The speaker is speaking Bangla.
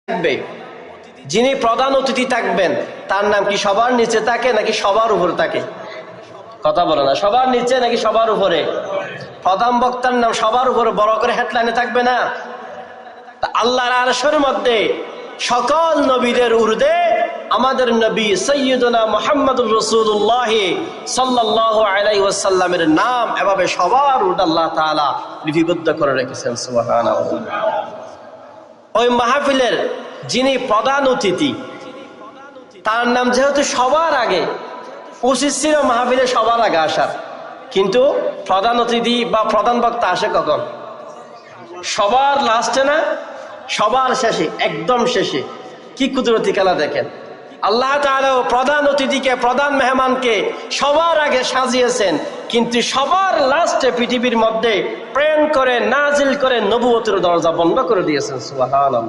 থাকবে, যিনি প্রধান অতিথি থাকবেন তার নাম কি সবার নিচে থাকে নাকি সবার উপরে থাকে? কথা বলে না, সবার নিচে নাকি সবার উপরে? প্রধান বক্তার নাম সবার উপরে বড় করে হেডলাইনে থাকবে না? আল্লাহর আরশের মধ্যে সকল নবীদের ঊর্ধ্বে আমাদের নবী সাইয়্যিদুনা মুহাম্মদুর রাসূলুল্লাহ সাল্লাল্লাহু আলাইহি ওয়াসাল্লামের নাম এভাবে সবার ঊর্ধ্বে আল্লাহ তাআলা লিপিবদ্ধ করে রেখেছেন। সুবহানাল্লাহ। ওই মাহফিলের যিনি প্রধান অতিথি তার নাম যেহেতু সবার আগে, উচিত ছিল মাহফিলে সবার আগে আসার, কিন্তু প্রধান অতিথি বা প্রধান বক্তা আসে কখন? সবার লাস্টে না, সবার শেষে, একদম শেষে। কি কুদরতি খেলা দেখেন! আল্লাহ তাআলা প্রধান অতিথিকে, প্রধান মেহমানকে সবার আগে সাজিয়েছেন, কিন্তু সবার লাস্টে পৃথিবীর মধ্যে প্রেরণ করে নাজিল করে নবুয়তের দরজা বন্ধ করে দিয়েছেন। সুবহানাল্লাহ।